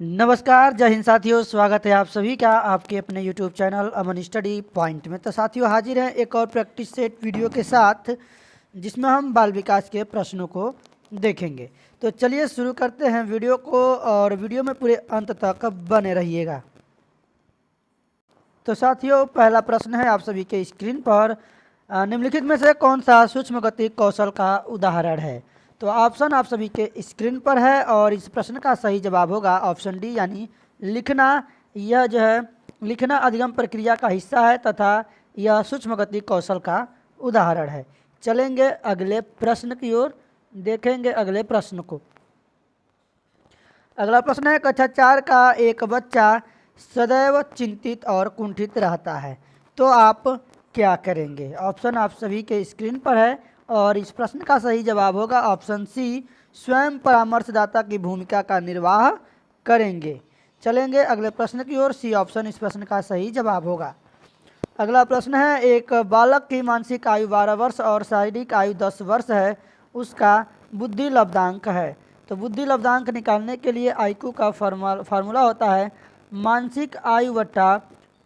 नमस्कार, जय हिंद साथियों। स्वागत है आप सभी का आपके अपने यूट्यूब चैनल अमन स्टडी पॉइंट में। तो साथियों, हाजिर हैं एक और प्रैक्टिस सेट वीडियो के साथ, जिसमें हम बाल विकास के प्रश्नों को देखेंगे। तो चलिए शुरू करते हैं वीडियो को, और वीडियो में पूरे अंत तक बने रहिएगा। तो साथियों, पहला प्रश्न है आप सभी के स्क्रीन पर, निम्नलिखित में से कौन सा सूक्ष्म गति कौशल का उदाहरण है। तो ऑप्शन आप सभी के स्क्रीन पर है, और इस प्रश्न का सही जवाब होगा ऑप्शन डी, यानी लिखना। यह जो है लिखना अधिगम प्रक्रिया का हिस्सा है तथा यह सूक्ष्म गति कौशल का उदाहरण है। चलेंगे अगले प्रश्न की ओर, देखेंगे अगले प्रश्न को। अगला प्रश्न है, कक्षा 4 का एक बच्चा सदैव चिंतित और कुंठित रहता है, तो आप क्या करेंगे। ऑप्शन आप सभी के स्क्रीन पर है, और इस प्रश्न का सही जवाब होगा ऑप्शन सी, स्वयं परामर्शदाता की भूमिका का निर्वाह करेंगे। चलेंगे अगले प्रश्न की ओर। सी ऑप्शन इस प्रश्न का सही जवाब होगा। अगला प्रश्न है, एक बालक की मानसिक आयु 12 वर्ष और शारीरिक आयु 10 वर्ष है, उसका बुद्धि लब्धांक है। तो बुद्धि लब्धांक निकालने के लिए आईक्यू का फार्मूला होता है मानसिक आयु बट्टा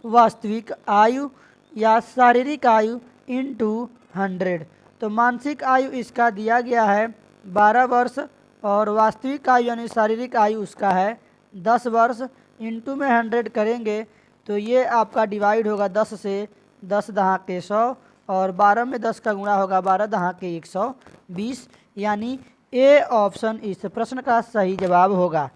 वास्तविक आयु या शारीरिक आयु इंटू 100। तो मानसिक आयु इसका दिया गया है 12 वर्ष, और वास्तविक आयु यानी शारीरिक आयु उसका है 10 वर्ष। इंटू में 100 करेंगे तो ये आपका डिवाइड होगा 10 से, 10 दहाँ के 100, और 12 में 10 का गुणा होगा 12 दहाँ के 120, यानी ए ऑप्शन इस प्रश्न का सही जवाब होगा।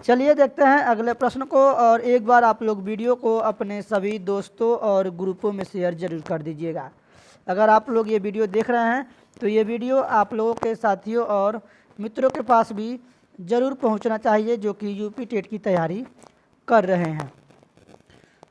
चलिए देखते हैं अगले प्रश्न को, और एक बार आप लोग वीडियो को अपने सभी दोस्तों और ग्रुपों में शेयर जरूर कर दीजिएगा। अगर आप लोग ये वीडियो देख रहे हैं तो ये वीडियो आप लोगों के साथियों और मित्रों के पास भी ज़रूर पहुंचना चाहिए, जो कि यूपी टेट की तैयारी कर रहे हैं।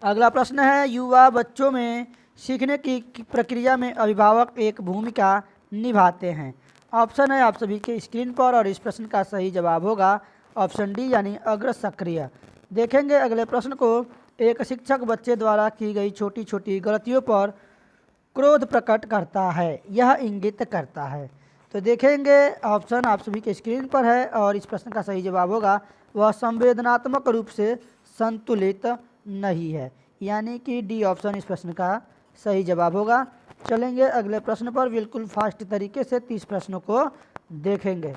अगला प्रश्न है, युवा बच्चों में सीखने की प्रक्रिया में अभिभावक एक भूमिका निभाते हैं। ऑप्शन है आप सभी के स्क्रीन पर, और इस प्रश्न का सही जवाब होगा ऑप्शन डी, यानी अग्र सक्रिय। देखेंगे अगले प्रश्न को। एक शिक्षक बच्चे द्वारा की गई छोटी छोटी गलतियों पर क्रोध प्रकट करता है, यह इंगित करता है। तो देखेंगे ऑप्शन आप सभी के स्क्रीन पर है, और इस प्रश्न का सही जवाब होगा वह संवेदनात्मक रूप से संतुलित नहीं है, यानी कि डी ऑप्शन इस प्रश्न का सही जवाब होगा। चलेंगे अगले प्रश्न पर, बिल्कुल फास्ट तरीके से 30 प्रश्नों को देखेंगे।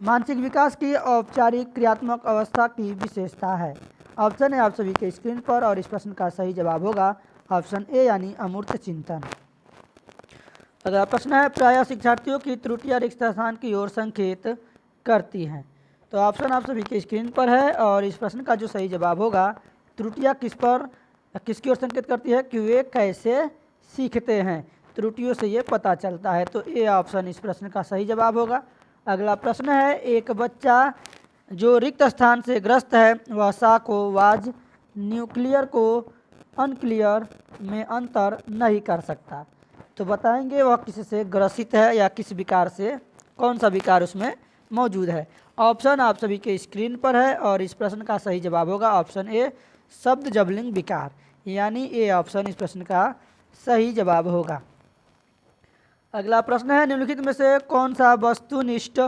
मानसिक विकास की औपचारिक क्रियात्मक अवस्था की विशेषता है। ऑप्शन है आप सभी के स्क्रीन पर, और इस प्रश्न का सही जवाब होगा ऑप्शन ए, यानी अमूर्त चिंतन। अगला प्रश्न है, प्रायः शिक्षार्थियों की त्रुटियां रिक्त स्थान की ओर संकेत करती हैं। तो ऑप्शन आप सभी के स्क्रीन पर है, और इस प्रश्न का जो सही जवाब होगा, त्रुटियां किसकी ओर संकेत करती है कि वे कैसे सीखते हैं, त्रुटियों से ये पता चलता है। तो ए ऑप्शन इस प्रश्न का सही जवाब होगा। अगला प्रश्न है, एक बच्चा जो रिक्त स्थान से ग्रस्त है वह सा को वाज, न्यूक्लियर को अनक्लियर में अंतर नहीं कर सकता। तो बताएंगे वह किससे ग्रसित है, या किस विकार से, कौन सा विकार उसमें मौजूद है। ऑप्शन आप सभी के स्क्रीन पर है, और इस प्रश्न का सही जवाब होगा ऑप्शन ए, शब्द जबलिंग विकार, यानी ए ऑप्शन इस प्रश्न का सही जवाब होगा। अगला प्रश्न है, निम्नलिखित में से कौन सा वस्तुनिष्ठ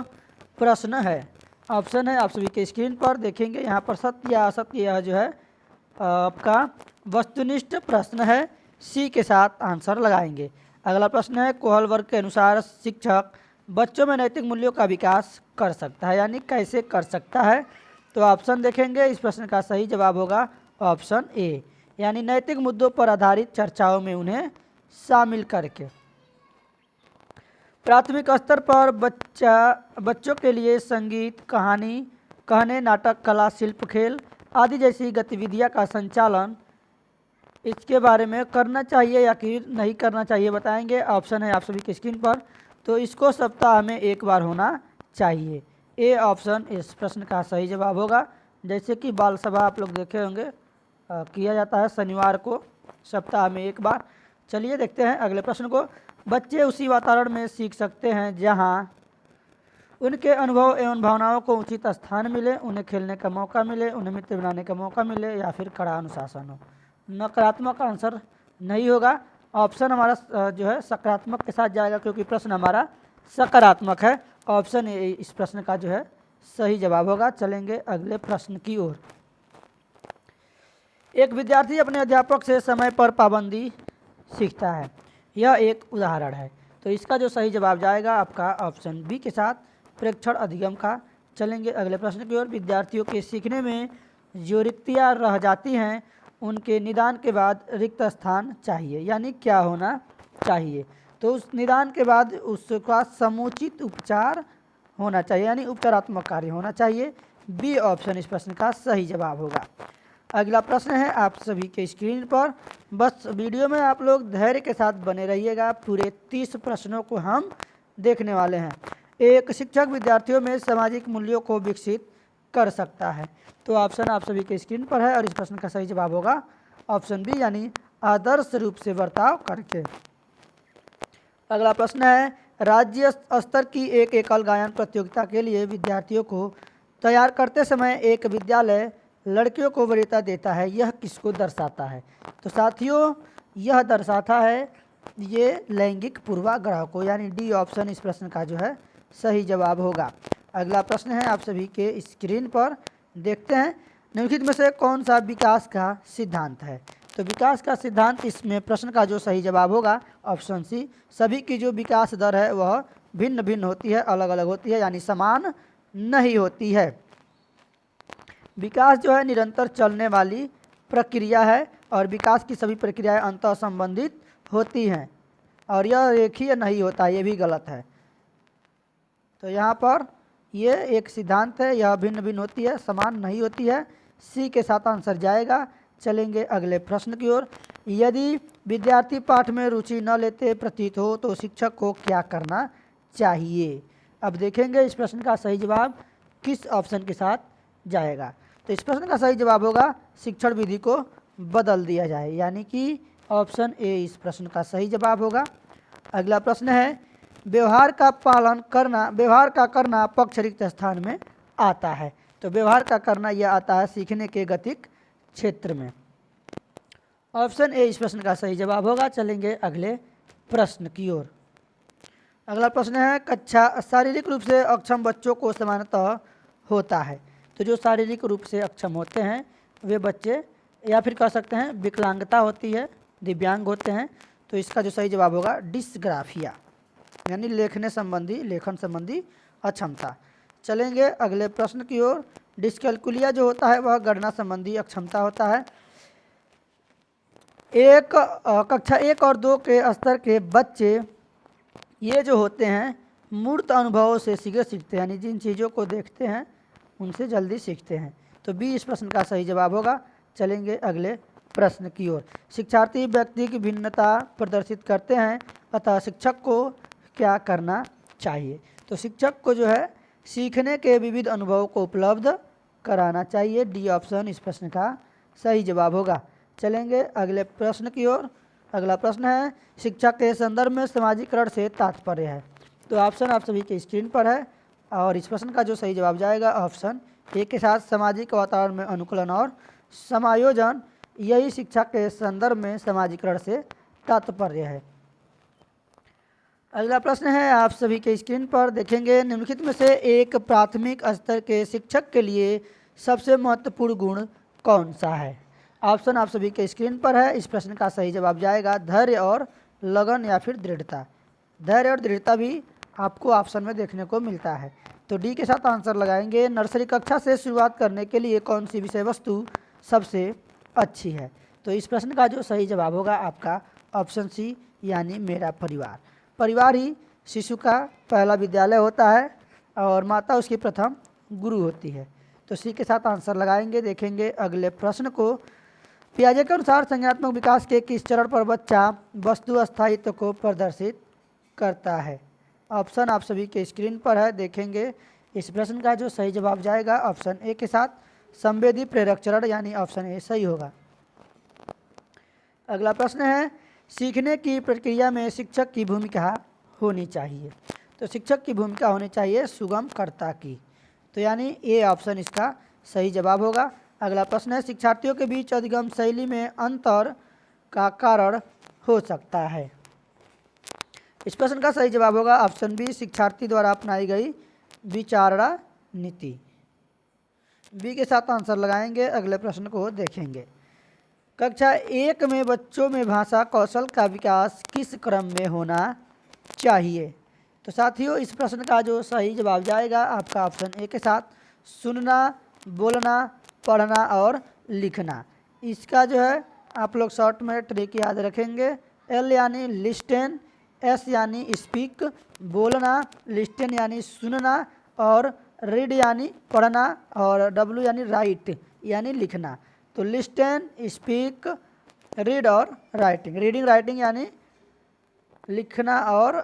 प्रश्न है। ऑप्शन है आप सभी के स्क्रीन पर, देखेंगे यहाँ पर सत्य या असत्य, यह जो है आपका वस्तुनिष्ठ प्रश्न है। सी के साथ आंसर लगाएंगे। अगला प्रश्न है, कोहल वर्ग के अनुसार शिक्षक बच्चों में नैतिक मूल्यों का विकास कर सकता है, यानी कैसे कर सकता है। तो ऑप्शन देखेंगे, इस प्रश्न का सही जवाब होगा ऑप्शन ए, यानी नैतिक मुद्दों पर आधारित चर्चाओं में उन्हें शामिल करके। प्राथमिक स्तर पर बच्चों के लिए संगीत, कहानी कहने, नाटक, कला, शिल्प, खेल आदि जैसी गतिविधियां का संचालन इसके बारे में करना चाहिए या कि नहीं करना चाहिए, बताएंगे। ऑप्शन है आप सभी की स्क्रीन पर। तो इसको सप्ताह में एक बार होना चाहिए। ए ऑप्शन इस प्रश्न का सही जवाब होगा। जैसे कि बाल सभा आप लोग देखे होंगे, किया जाता है शनिवार को सप्ताह में एक बार। चलिए देखते हैं अगले प्रश्न को। बच्चे उसी वातावरण में सीख सकते हैं जहाँ उनके अनुभव एवं भावनाओं को उचित स्थान मिले, उन्हें खेलने का मौका मिले, उन्हें मित्र बनाने का मौका मिले, या फिर कड़ा अनुशासन हो। नकारात्मक आंसर नहीं होगा। ऑप्शन हमारा जो है सकारात्मक के साथ जाएगा, क्योंकि प्रश्न हमारा सकारात्मक है। ऑप्शन ए इस प्रश्न का जो है सही जवाब होगा। चलेंगे अगले प्रश्न की ओर। एक विद्यार्थी अपने अध्यापक से समय पर पाबंदी सीखता है। यह एक उदाहरण है। तो इसका जो सही जवाब जाएगा आपका ऑप्शन बी के साथ प्रेक्षण अधिगम का। चलेंगे अगले प्रश्न की ओर। विद्यार्थियों के सीखने में जो रिक्तियाँ रह जाती हैं उनके निदान के बाद रिक्त स्थान चाहिए, यानी क्या होना चाहिए? तो उस निदान के बाद उसका समुचित उपचार होना चाहिए, यानी उपचारात्मक कार्य होना चाहिए। बी ऑप्शन इस प्रश्न का सही जवाब होगा। अगला प्रश्न है आप सभी के स्क्रीन पर। बस वीडियो में आप लोग धैर्य के साथ बने रहिएगा। पूरे 30 प्रश्नों को हम देखने वाले हैं। एक शिक्षक विद्यार्थियों में सामाजिक मूल्यों को विकसित कर सकता है। तो ऑप्शन आप सभी के स्क्रीन पर है और इस प्रश्न का सही जवाब होगा ऑप्शन बी, यानी आदर्श रूप से बर्ताव करके। अगला प्रश्न है राज्य स्तर की एक एकल गायन प्रतियोगिता के लिए विद्यार्थियों को तैयार करते समय एक विद्यालय लड़कियों को वरीयता देता है, यह किसको दर्शाता है? तो साथियों यह दर्शाता है ये लैंगिक पूर्वाग्रह को, यानी डी ऑप्शन इस प्रश्न का जो है सही जवाब होगा। अगला प्रश्न है आप सभी के स्क्रीन पर। देखते हैं निम्नलिखित में से कौन सा विकास का सिद्धांत है? तो विकास का सिद्धांत इसमें प्रश्न का जो सही जवाब होगा ऑप्शन सी। सभी की जो विकास दर है वह भिन्न भिन्न होती है, अलग अलग होती है, यानी समान नहीं होती है। विकास जो है निरंतर चलने वाली प्रक्रिया है और विकास की सभी प्रक्रियाएं अंतः संबंधित होती हैं और यह रेखीय नहीं होता, ये भी गलत है। तो यहाँ पर ये एक सिद्धांत है, यह भिन्न भिन्न होती है, समान नहीं होती है। सी के साथ आंसर जाएगा। चलेंगे अगले प्रश्न की ओर। यदि विद्यार्थी पाठ में रुचि न लेते प्रतीत हो तो शिक्षक को क्या करना चाहिए? अब देखेंगे इस प्रश्न का सही जवाब किस ऑप्शन के साथ जाएगा। तो इस प्रश्न का सही जवाब होगा शिक्षण विधि को बदल दिया जाए, यानी कि ऑप्शन ए इस प्रश्न का सही जवाब होगा। अगला प्रश्न है व्यवहार का करना पक्ष रिक्त स्थान में आता है। तो व्यवहार का करना यह आता है सीखने के गतिक क्षेत्र में। ऑप्शन ए इस प्रश्न का सही जवाब होगा। चलेंगे अगले प्रश्न की ओर। अगला प्रश्न है कक्षा शारीरिक रूप से अक्षम बच्चों को सामान्यतः होता है। तो जो शारीरिक रूप से अक्षम होते हैं वे बच्चे, या फिर कह सकते हैं विकलांगता होती है, दिव्यांग होते हैं। तो इसका जो सही जवाब होगा डिस्ग्राफिया, यानी लेखन संबंधी अक्षमता। चलेंगे अगले प्रश्न की ओर। डिस्कैलकुलिया जो होता है वह गणना संबंधी अक्षमता होता है। कक्षा 1 और 2 के स्तर के बच्चे ये जो होते हैं मूर्त अनुभवों से शीघ्र सीखते हैं, यानी जिन चीज़ों को देखते हैं उनसे जल्दी सीखते हैं। तो बी इस प्रश्न का सही जवाब होगा। चलेंगे अगले प्रश्न की ओर। शिक्षार्थी व्यक्ति की भिन्नता प्रदर्शित करते हैं, अतः शिक्षक को क्या करना चाहिए? तो शिक्षक को जो है सीखने के विविध अनुभवों को उपलब्ध कराना चाहिए। डी ऑप्शन इस प्रश्न का सही जवाब होगा। चलेंगे अगले प्रश्न की ओर। अगला प्रश्न है शिक्षा के संदर्भ में सामाजिकरण से तात्पर्य है। तो ऑप्शन आप सभी के स्क्रीन पर है और इस प्रश्न का जो सही जवाब जाएगा ऑप्शन ए के साथ सामाजिक वातावरण में अनुकूलन और समायोजन, यही शिक्षा के संदर्भ में सामाजिकरण से तात्पर्य है। अगला प्रश्न है आप सभी के स्क्रीन पर। देखेंगे निम्नलिखित में से एक प्राथमिक स्तर के शिक्षक के लिए सबसे महत्वपूर्ण गुण कौन सा है? ऑप्शन आप सभी के स्क्रीन पर है। इस प्रश्न का सही जवाब जाएगा धैर्य और लगन या फिर दृढ़ता। धैर्य और दृढ़ता भी आपको ऑप्शन में देखने को मिलता है। तो डी के साथ आंसर लगाएंगे। नर्सरी कक्षा से शुरुआत करने के लिए कौन सी विषय वस्तु सबसे अच्छी है? तो इस प्रश्न का जो सही जवाब होगा आपका ऑप्शन सी, यानी मेरा परिवार। परिवार ही शिशु का पहला विद्यालय होता है और माता उसकी प्रथम गुरु होती है। तो सी के साथ आंसर लगाएंगे। देखेंगे अगले प्रश्न को। पियाजे के अनुसार संज्ञानात्मक विकास के किस चरण पर बच्चा वस्तु स्थायित्व को प्रदर्शित करता है? ऑप्शन आप सभी के स्क्रीन पर है। देखेंगे इस प्रश्न का जो सही जवाब जाएगा ऑप्शन ए के साथ संवेदी प्रेरक चरण, यानी ऑप्शन ए सही होगा। अगला प्रश्न है सीखने की प्रक्रिया में शिक्षक की भूमिका होनी चाहिए। तो शिक्षक की भूमिका होनी चाहिए सुगमकर्ता की। तो यानी ए ऑप्शन इसका सही जवाब होगा। अगला प्रश्न है शिक्षार्थियों के बीच अधिगम शैली में अंतर का कारण हो सकता है। इस प्रश्न का सही जवाब होगा ऑप्शन बी, शिक्षार्थी द्वारा अपनाई गई विचारणा नीति। बी के साथ आंसर लगाएंगे। अगले प्रश्न को देखेंगे। कक्षा 1 में बच्चों में भाषा कौशल का विकास किस क्रम में होना चाहिए? तो साथियों इस प्रश्न का जो सही जवाब जाएगा आपका ऑप्शन ए के साथ, सुनना, बोलना, पढ़ना और लिखना। इसका जो है आप लोग शॉर्ट में ट्रिक याद रखेंगे। एल यानी लिस्टन, एस यानी स्पीक बोलना, लिस्टन यानी सुनना, और रीड यानी पढ़ना, और डब्ल्यू यानी राइट यानी लिखना। तो लिस्टन, स्पीक, रीड और राइटिंग, रीडिंग राइटिंग यानी लिखना और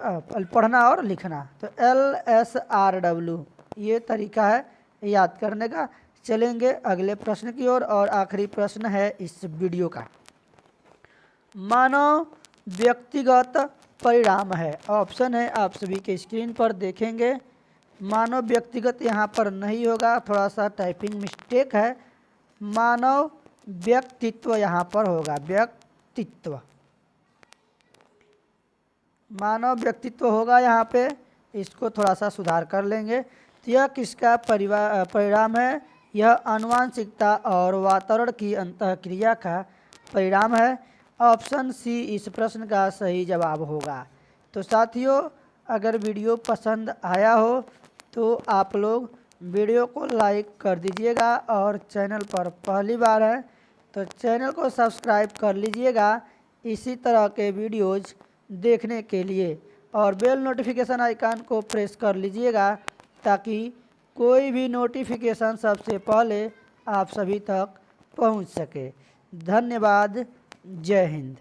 पढ़ना और लिखना। तो LSRW ये तरीका है याद करने का। चलेंगे अगले प्रश्न की ओर, और आखिरी प्रश्न है इस वीडियो का। मानव व्यक्तिगत परिणाम है, ऑप्शन है आप सभी के स्क्रीन पर देखेंगे। मानव व्यक्तिगत यहाँ पर नहीं होगा, थोड़ा सा टाइपिंग मिस्टेक है। मानव व्यक्तित्व यहाँ पर होगा, व्यक्तित्व, मानव व्यक्तित्व होगा यहाँ पे। इसको थोड़ा सा सुधार कर लेंगे। तो यह किसका परिणाम है? यह आनुवंशिकता और वातावरण की अंतःक्रिया का परिणाम है। ऑप्शन सी इस प्रश्न का सही जवाब होगा। तो साथियों अगर वीडियो पसंद आया हो तो आप लोग वीडियो को लाइक कर दीजिएगा, और चैनल पर पहली बार है तो चैनल को सब्सक्राइब कर लीजिएगा इसी तरह के वीडियोज़ देखने के लिए, और बेल नोटिफिकेशन आइकन को प्रेस कर लीजिएगा ताकि कोई भी नोटिफिकेशन सबसे पहले आप सभी तक पहुंच सके। धन्यवाद। जय हिंद।